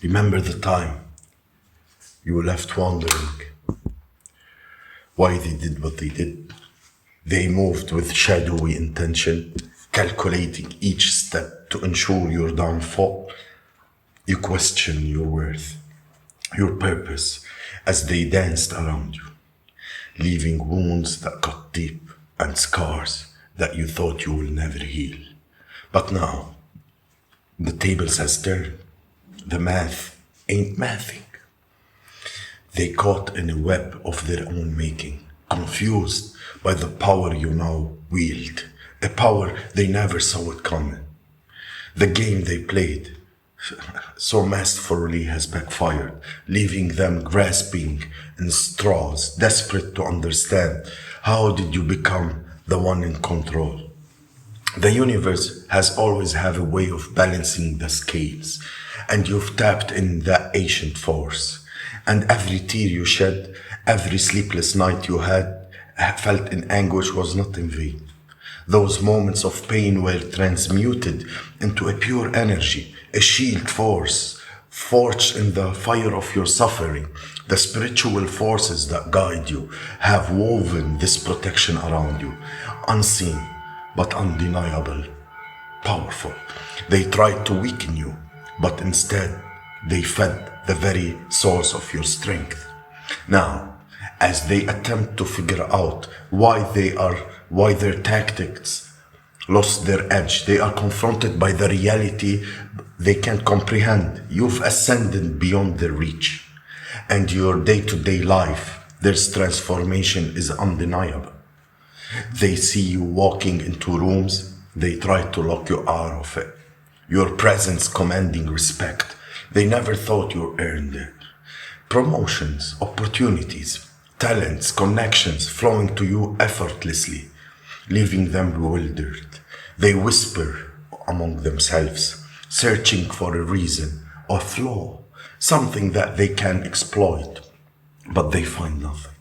Remember the time you were left wondering why they did what they did. They moved with shadowy intention, calculating each step to ensure your downfall. You question your worth, your purpose, as they danced around you, leaving wounds that cut deep and scars that you thought you will never heal. But now, the tables has turned. The math ain't mathing. They caught in a web of their own making, confused by the power you now wield, a power they never saw it coming. The game they played so masterfully has backfired, leaving them grasping in straws, desperate to understand how did you become the one in control. The universe has always had a way of balancing the scales, and you've tapped in that ancient force. And every tear you shed, every sleepless night you had felt in anguish was not in vain. Those moments of pain were transmuted into a pure energy, a shield force, forged in the fire of your suffering. The spiritual forces that guide you have woven this protection around you, unseen but undeniable, powerful. They tried to weaken you, but instead they fed the very source of your strength. Now, as they attempt to figure out why their tactics lost their edge, they are confronted by the reality they can't comprehend. You've ascended beyond their reach, and your day-to-day life, their transformation is undeniable. They see you walking into rooms, they try to lock you out of it. Your presence commanding respect. They never thought you earned it. Promotions, opportunities, talents, connections flowing to you effortlessly, leaving them bewildered. They whisper among themselves, searching for a reason, a flaw, something that they can exploit, but they find nothing.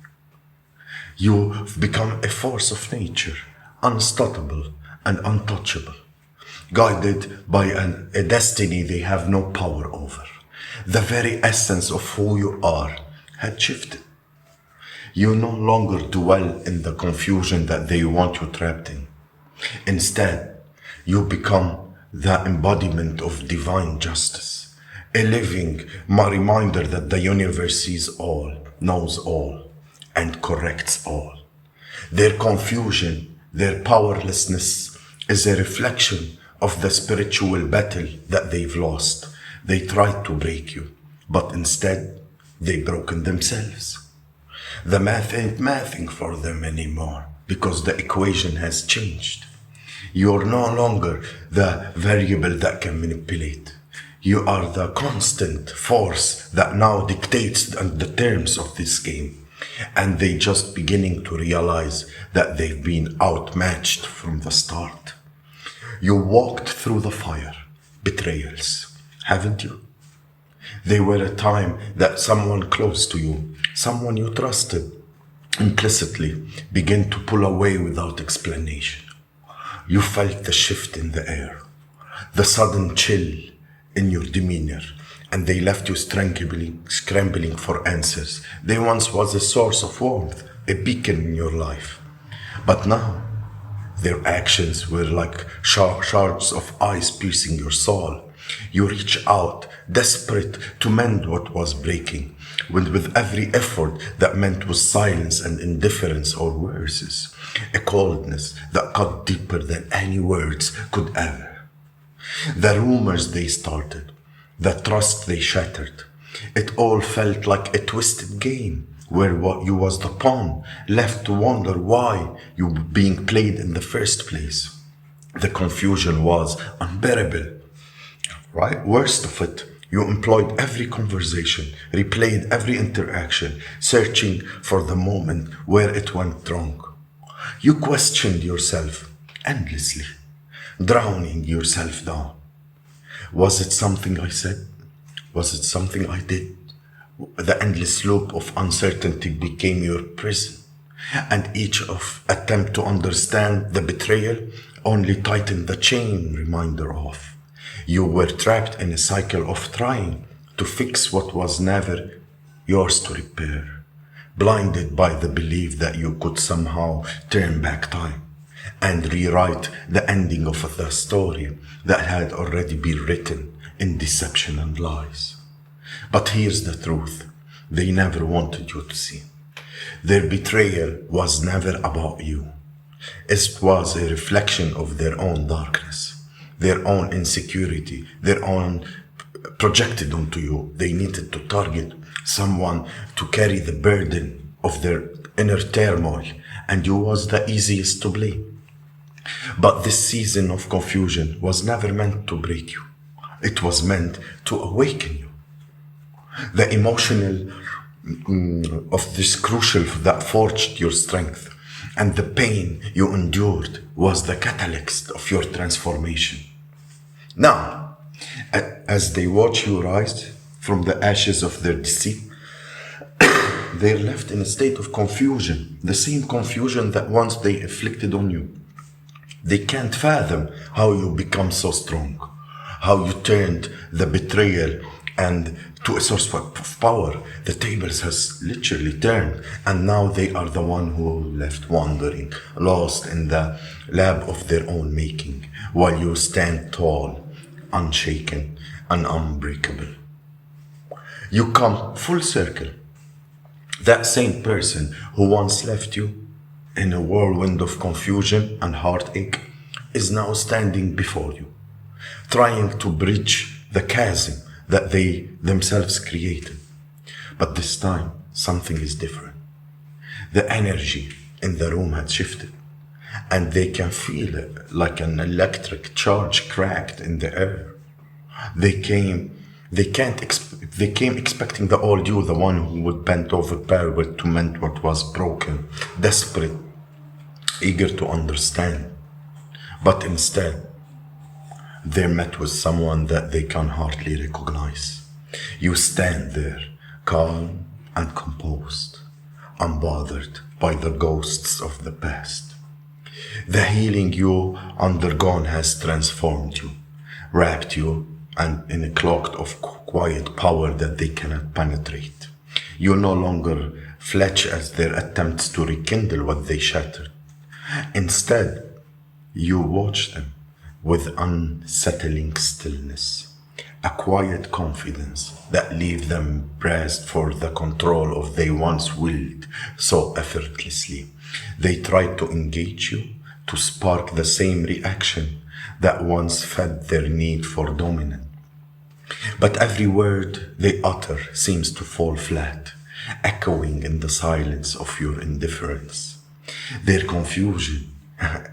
You've become a force of nature, unstoppable and untouchable, guided by a destiny they have no power over. The very essence of who you are had shifted. You no longer dwell in the confusion that they want you trapped in. Instead, you become the embodiment of divine justice, a living reminder that the universe sees all, knows all, and corrects all. Their confusion, their powerlessness is a reflection of the spiritual battle that they've lost. They tried to break you, but instead they broken themselves. The math ain't mathing for them anymore because the equation has changed. You're no longer the variable that can manipulate. You are the constant force that now dictates the terms of this game. And they just beginning to realize that they've been outmatched from the start. You walked through the fire, betrayals, haven't you? They were a time that someone close to you, someone you trusted, implicitly began to pull away without explanation. You felt the shift in the air, the sudden chill in your demeanor, and they left you scrambling for answers. They once was a source of warmth, a beacon in your life. But now, their actions were like shards of ice piercing your soul. You reach out, desperate to mend what was breaking, with every effort that meant was silence and indifference or worse, a coldness that cut deeper than any words could ever. The rumors they started, the trust they shattered, it all felt like a twisted game where what you was the pawn, left to wonder why you were being played in the first place. The confusion was unbearable, right? Worst of it, you employed every conversation, replayed every interaction, searching for the moment where it went wrong. You questioned yourself endlessly, drowning yourself down. Was it something I said? Was it something I did? The endless loop of uncertainty became your prison, and each of attempt to understand the betrayal only tightened the chain reminder of. You were trapped in a cycle of trying to fix what was never yours to repair, blinded by the belief that you could somehow turn back time and rewrite the ending of the story that had already been written in deception and lies. But here's the truth they never wanted you to see. Their betrayal was never about you. It was a reflection of their own darkness, their own insecurity, their own projected onto you. They needed to target someone to carry the burden of their inner turmoil, and you was the easiest to blame. But this season of confusion was never meant to break you. It was meant to awaken you. The emotional of this crucial that forged your strength, and the pain you endured was the catalyst of your transformation. Now, as they watch you rise from the ashes of their deceit, they're left in a state of confusion, the same confusion that once they inflicted on you. They can't fathom how you become so strong, how you turned the betrayal and to a source of power. The tables has literally turned, and now they are the one who left wandering, lost in the lab of their own making, while you stand tall, unshaken, and unbreakable. You come full circle. That same person who once left you in a whirlwind of confusion and heartache is now standing before you, trying to bridge the chasm that they themselves created. But this time, something is different. The energy in the room had shifted, and they can feel it like an electric charge cracked in the air. They came expecting the old you, the one who would bend over backward to mend what was broken, desperate, eager to understand. But instead, they're met with someone that they can hardly recognize. You stand there, calm and composed, unbothered by the ghosts of the past. The healing you undergone has transformed you, wrapped you and in a cloak of quiet power that they cannot penetrate. You no longer fletch as their attempts to rekindle what they shattered. Instead, you watch them with unsettling stillness, a quiet confidence that leaves them braced for the control of they once willed so effortlessly. They try to engage you, to spark the same reaction that once fed their need for dominance. But every word they utter seems to fall flat, echoing in the silence of your indifference. Their confusion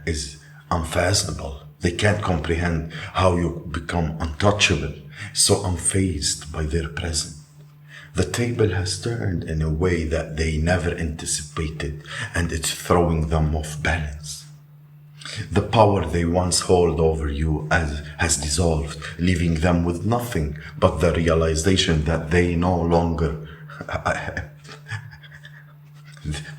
is unfathomable. They can't comprehend how you become untouchable, so unfazed by their presence. The table has turned in a way that they never anticipated, and it's throwing them off balance. The power they once held over you has dissolved, leaving them with nothing but the realization that they no longer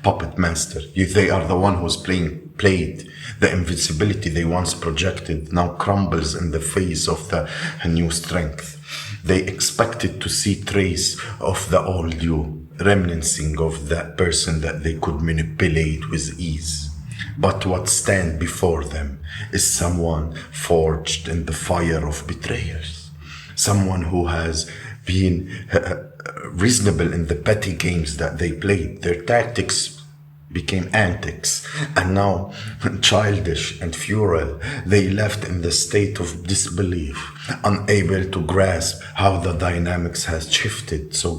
puppet master. They are the one who's played. The invincibility they once projected now crumbles in the face of the new strength. They expected to see trace of the old you, reminiscing of that person that they could manipulate with ease. But what stands before them is someone forged in the fire of betrayers. Someone who has been reasonable in the petty games that they played. Their tactics became antics, and now, childish and puerile, they left in the state of disbelief, unable to grasp how the dynamics has shifted so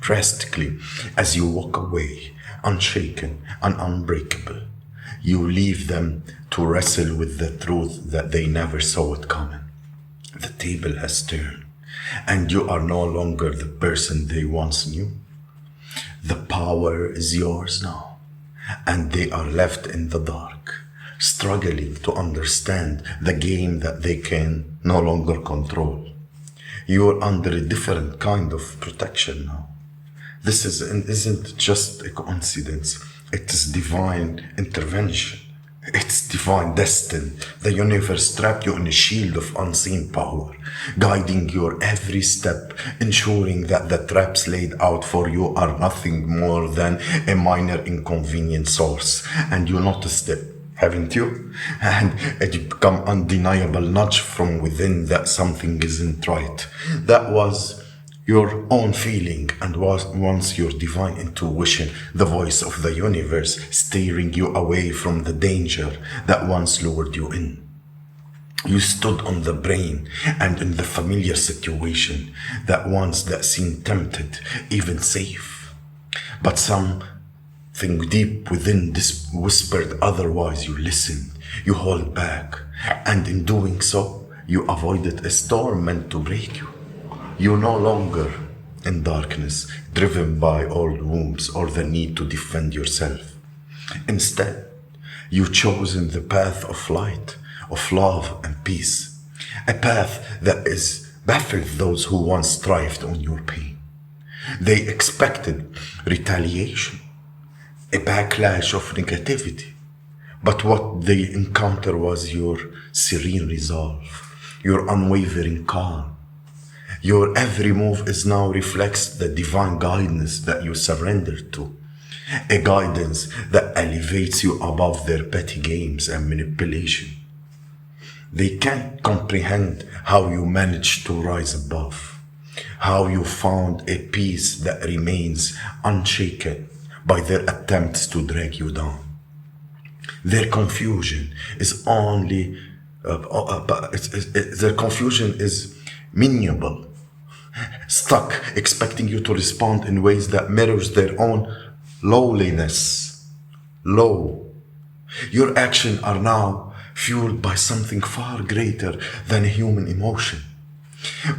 drastically. As you walk away, unshaken and unbreakable, you leave them to wrestle with the truth that they never saw it coming. The table has turned, and you are no longer the person they once knew. The power is yours now, and they are left in the dark, struggling to understand the game that they can no longer control. You are under a different kind of protection now. This isn't just a coincidence. It is divine intervention. It's divine destined. The universe trapped you in a shield of unseen power, guiding your every step, ensuring that the traps laid out for you are nothing more than a minor inconvenient source. And you noticed it, haven't you? And it become undeniable nudge from within that something isn't right. That was your own feeling, and was once your divine intuition, the voice of the universe steering you away from the danger that once lured you in. You stood on the brain and in the familiar situation that once that seemed tempted, even safe. But something deep within this whispered otherwise. You listened, you held back, and in doing so, you avoided a storm meant to break you. You're no longer in darkness, driven by old wounds or the need to defend yourself. Instead, you've chosen the path of light, of love and peace, a path that is baffled those who once thrived on your pain. They expected retaliation, a backlash of negativity, but what they encountered was your serene resolve, your unwavering calm. Your every move is now reflects the divine guidance that you surrendered to. A guidance that elevates you above their petty games and manipulation. They can't comprehend how you managed to rise above, how you found a peace that remains unshaken by their attempts to drag you down. Their confusion is only, their confusion is miniable, stuck, expecting you to respond in ways that mirrors their own lowliness. Low. Your actions are now fueled by something far greater than human emotion,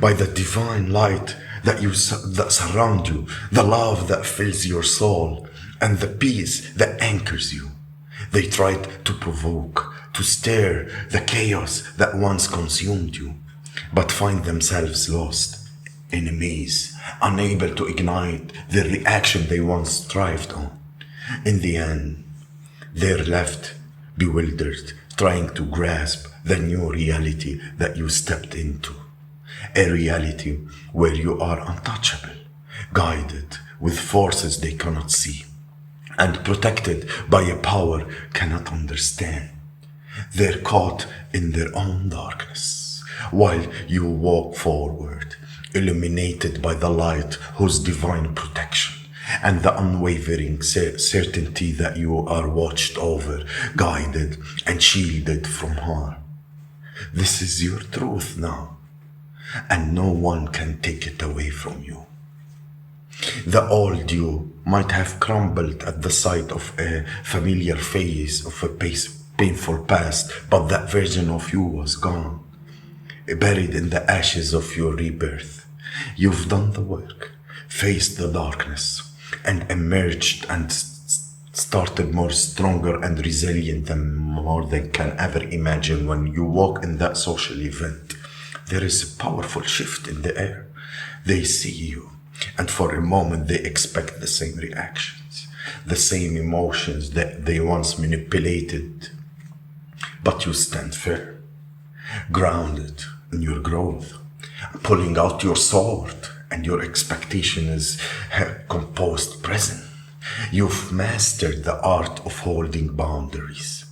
by the divine light that surround you, the love that fills your soul, and the peace that anchors you. They tried to provoke, to stir the chaos that once consumed you, but find themselves lost in a maze, unable to ignite the reaction they once thrived on. In the end, they're left bewildered, trying to grasp the new reality that you stepped into. A reality where you are untouchable, guided with forces they cannot see, and protected by a power cannot understand. They're caught in their own darkness, while you walk forward, illuminated by the light whose divine protection and the unwavering certainty that you are watched over, guided and shielded from harm. This is your truth now, and no one can take it away from you. The old you might have crumbled at the sight of a familiar face of a painful past, but that version of you was gone, buried in the ashes of your rebirth. You've done the work, faced the darkness, and emerged and started more stronger and resilient than more than can ever imagine. When you walk in that social event, there is a powerful shift in the air. They see you, and for a moment they expect the same reactions, the same emotions that they once manipulated. But you stand firm, grounded in your growth, pulling out your sword, and your expectation is composed present. You've mastered the art of holding boundaries,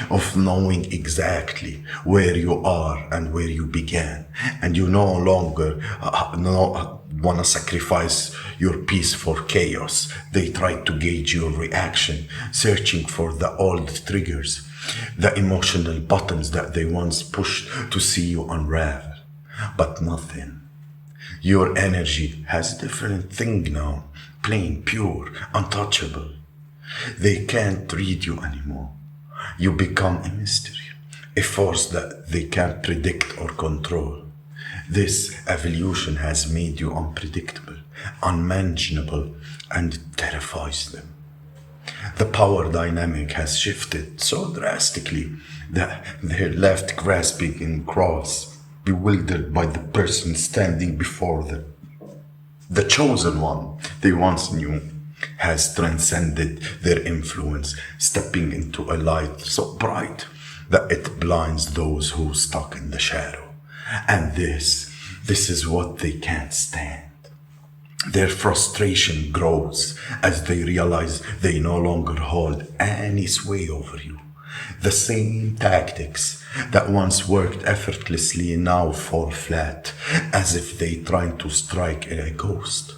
of knowing exactly where you are and where you began, and you no longer want to sacrifice your peace for chaos. They try to gauge your reaction, searching for the old triggers, the emotional buttons that they once pushed to see you unravel. But nothing. Your energy has a different thing now, plain, pure, untouchable. They can't read you anymore. You become a mystery, a force that they can't predict or control. This evolution has made you unpredictable, unmanageable, and terrifies them. The power dynamic has shifted so drastically that they're left grasping in cross, bewildered by the person standing before them, the chosen one they once knew. has transcended their influence, stepping into a light so bright that it blinds those who stuck in the shadow. And this is what they can't stand. Their frustration grows as they realize they no longer hold any sway over you. The same tactics that once worked effortlessly now fall flat, as if they tried to strike a ghost.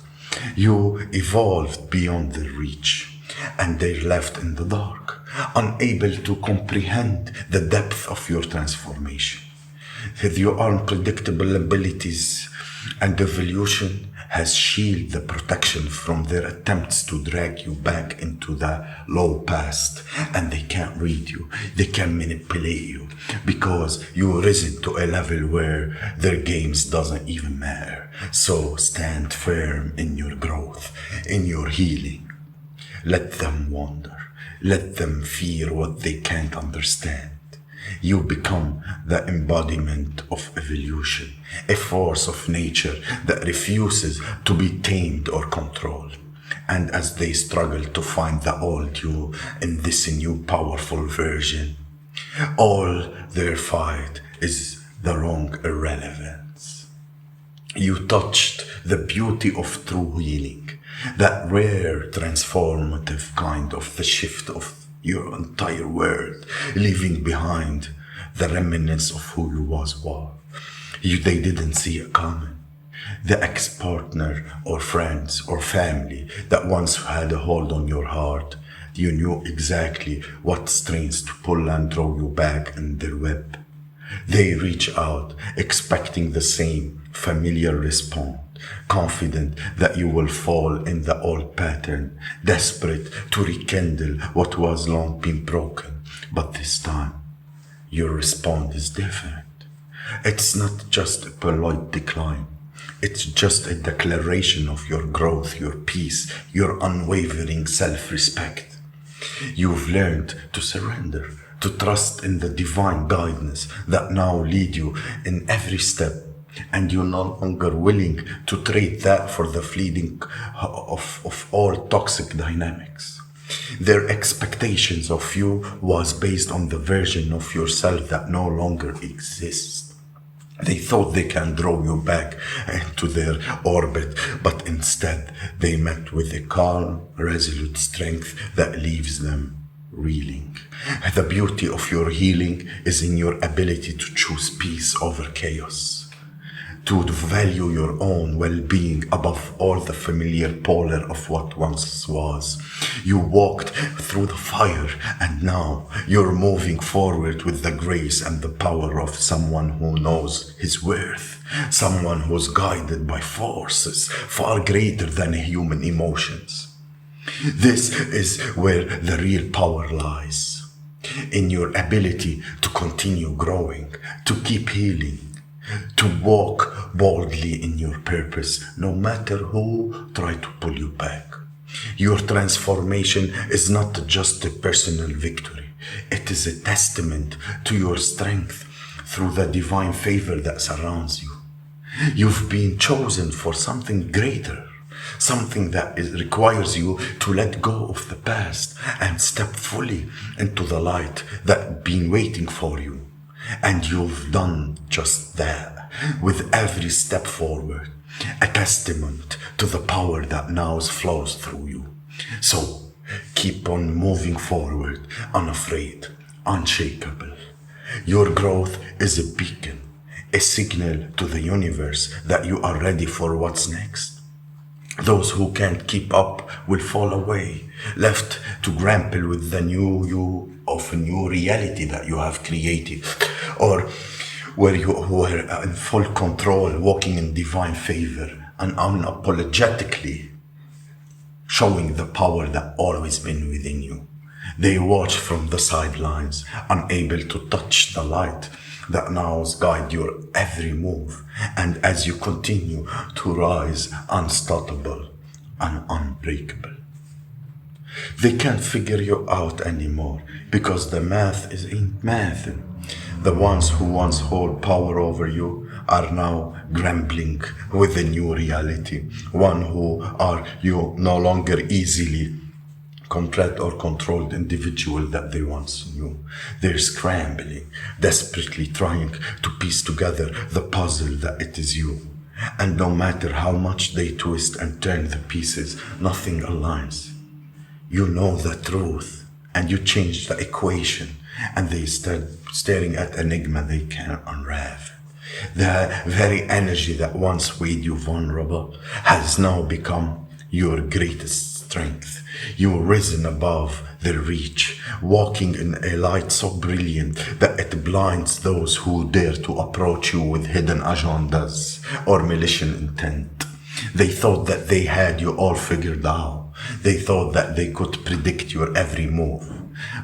You evolved beyond their reach, and they're left in the dark, unable to comprehend the depth of your transformation. With your unpredictable abilities and evolution has shielded the protection from their attempts to drag you back into the low past, and they can't read you, they can manipulate you, because you've risen to a level where their games doesn't even matter. So stand firm in your growth, in your healing. Let them wander, let them fear what they can't understand. You become the embodiment of evolution, a force of nature that refuses to be tamed or controlled. And as they struggle to find the old you in this new powerful version, all their fight is the wrong irrelevance. You touched the beauty of true healing, that rare transformative kind of the shift of your entire world, leaving behind the remnants of who you was. They didn't see it coming. The ex-partner or friends or family that once had a hold on your heart, you knew exactly what strings to pull and draw you back in their web. They reach out, expecting the same familiar response, confident that you will fall in the old pattern, desperate to rekindle what was long been broken. But this time, your response is different. It's not just a polite decline. It's just a declaration of your growth, your peace, your unwavering self-respect. You've learned to surrender, to trust in the divine guidance that now lead you in every step. And you're no longer willing to trade that for the fleeting of all toxic dynamics. Their expectations of you was based on the version of yourself that no longer exists. They thought they can draw you back into their orbit, but instead they met with a calm, resolute strength that leaves them reeling. The beauty of your healing is in your ability to choose peace over chaos, to value your own well-being above all the familiar polar of what once was. You walked through the fire, and now you're moving forward with the grace and the power of someone who knows his worth, someone who's guided by forces far greater than human emotions. This is where the real power lies, in your ability to continue growing, to keep healing, to walk boldly in your purpose, no matter who try to pull you back. Your transformation is not just a personal victory. It is a testament to your strength through the divine favor that surrounds you. You've been chosen for something greater, something that requires you to let go of the past and step fully into the light that's been waiting for you. And you've done just that with every step forward, a testament to the power that now flows through you. So keep on moving forward, unafraid, unshakable. Your growth is a beacon, a signal to the universe that you are ready for what's next. Those who can't keep up will fall away, left to grapple with the new you of a new reality that you have created, or where you were in full control, walking in divine favor and unapologetically showing the power that always been within you. They watch from the sidelines, unable to touch the light that now guide your every move, and as you continue to rise unstoppable and unbreakable. They can't figure you out anymore because the math is ain't mathing. The ones who once hold power over you are now grappling with a new reality, one who are you no longer easily controlled or controlled individual that they once knew. They're scrambling, desperately trying to piece together the puzzle that it is you. And no matter how much they twist and turn the pieces, nothing aligns. You know the truth, and you change the equation, and they start staring at enigma they can't unravel. The very energy that once made you vulnerable has now become your greatest strength. You've risen above their reach, walking in a light so brilliant that it blinds those who dare to approach you with hidden agendas or malicious intent. They thought that they had you all figured out. They thought that they could predict your every move.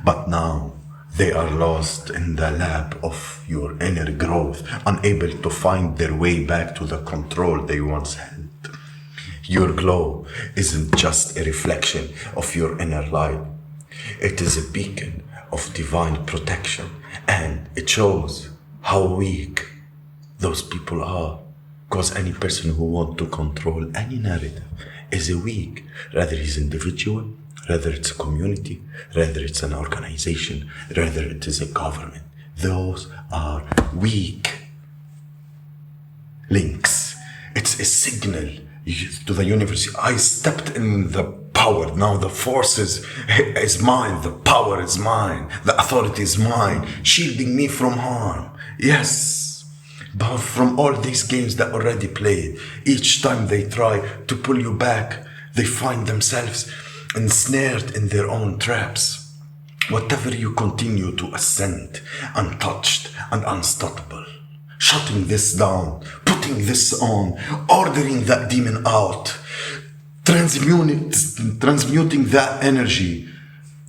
But now, they are lost in the lab of your inner growth, unable to find their way back to the control they once held. Your glow isn't just a reflection of your inner light. It is a beacon of divine protection, and it shows how weak those people are. Because any person who wants to control any narrative is a weak, rather he's individual, rather it's a community, rather it's an organization, rather it is a government. Those are weak links. It's a signal to the universe. I stepped in the power. Now the force is mine. The power is mine. The authority is mine, shielding me from harm. Yes. But from all these games that already played, each time they try to pull you back, they find themselves ensnared in their own traps. Whatever you continue to ascend, untouched and unstoppable, shutting this down, putting this on, ordering that demon out, transmuting that energy,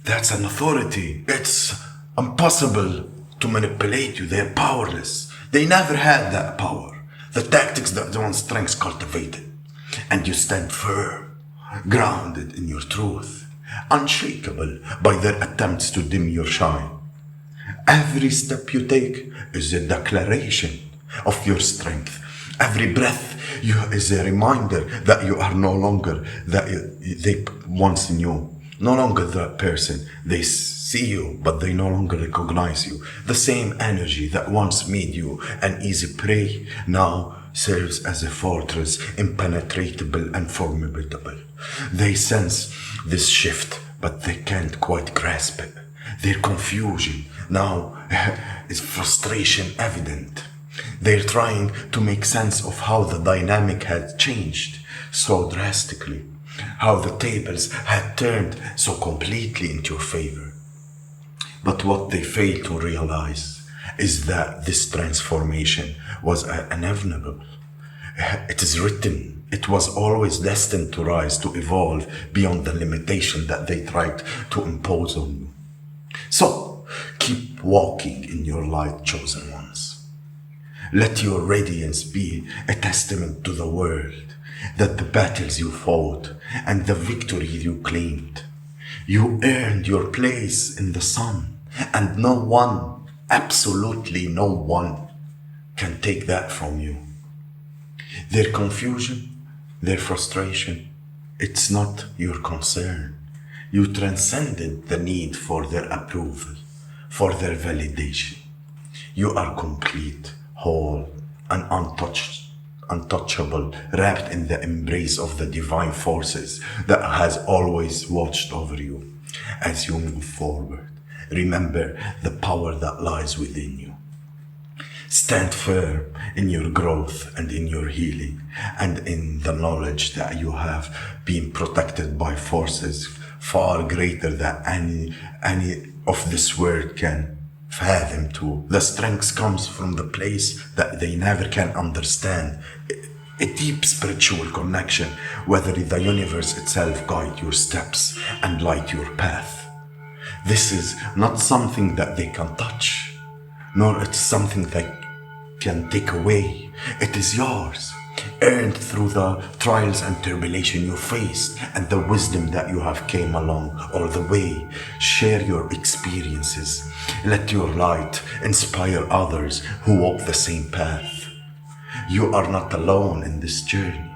that's an authority. It's impossible to manipulate you. They're powerless. They never had that power. The tactics that their own strengths cultivated. And you stand firm, grounded in your truth, unshakable by their attempts to dim your shine. Every step you take is a declaration of your strength. Every breath is a reminder that you are no longer that they once knew. No longer that person. They see you, but they no longer recognize you. The same energy that once made you an easy prey now serves as a fortress, impenetrable and formidable. They sense this shift, but they can't quite grasp it. Their confusion now is frustration evident. They're trying to make sense of how the dynamic had changed so drastically, how the tables had turned so completely into your favor. But what they fail to realize is that this transformation was inevitable. It is written. It was always destined to rise, to evolve beyond the limitation that they tried to impose on you. So, keep walking in your light, chosen ones. Let your radiance be a testament to the world that the battles you fought and the victory you claimed, you earned your place in the sun, and no one, absolutely no one, can take that from you. Their confusion, their frustration, it's not your concern. You transcended the need for their approval, for their validation. You are complete, whole, and untouchable, wrapped in the embrace of the divine forces that has always watched over you. As you move forward, remember the power that lies within you. Stand firm in your growth and in your healing, and in the knowledge that you have been protected by forces far greater than any of this world can fathom to. The strength comes from the place that they never can understand. A deep spiritual connection, whether the universe itself guide your steps and light your path. This is not something that they can touch, nor it's something they can take away. It is yours. earned through the trials and tribulation you faced and the wisdom that you have came along all the way. Share your experiences. Let your light inspire others who walk the same path. You are not alone in this journey,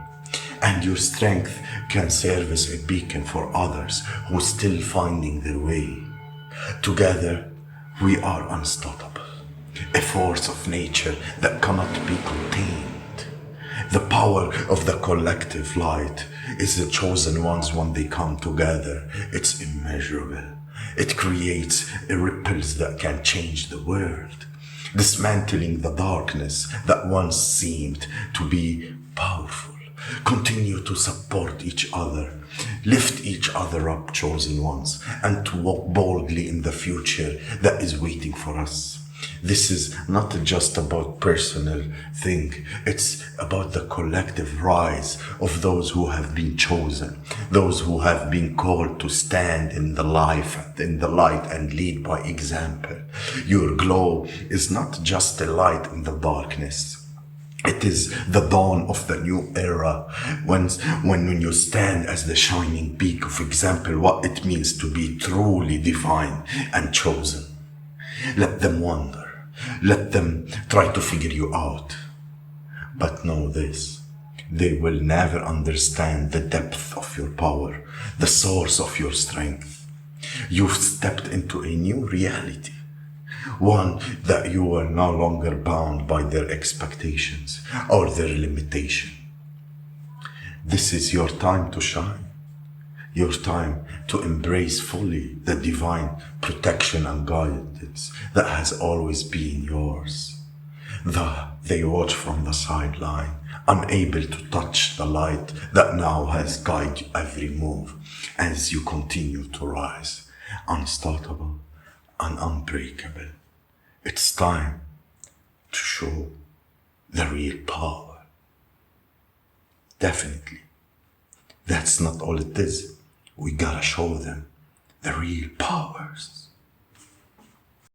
and your strength can serve as a beacon for others who are still finding their way. Together, we are unstoppable, a force of nature that cannot be contained. The power of the collective light is the chosen ones when they come together. It's immeasurable. It creates ripples that can change the world, dismantling the darkness that once seemed to be powerful. Continue to support each other, lift each other up, chosen ones, and to walk boldly in the future that is waiting for us. This is not just about personal thing. It's about the collective rise of those who have been chosen, those who have been called to stand in the life, in the light and lead by example. Your glow is not just a light in the darkness. It is the dawn of the new era when you stand as the shining peak of example what it means to be truly divine and chosen. Let them wonder. Let them try to figure you out. But know this, they will never understand the depth of your power, the source of your strength. You've stepped into a new reality, one that you are no longer bound by their expectations or their limitation. This is your time to shine, your time to embrace fully the divine protection and guidance that has always been yours. They watch from the sideline, unable to touch the light that now has guided every move as you continue to rise, unstoppable and unbreakable. It's time to show the real power. Definitely. That's not all it is. We gotta show them the real powers.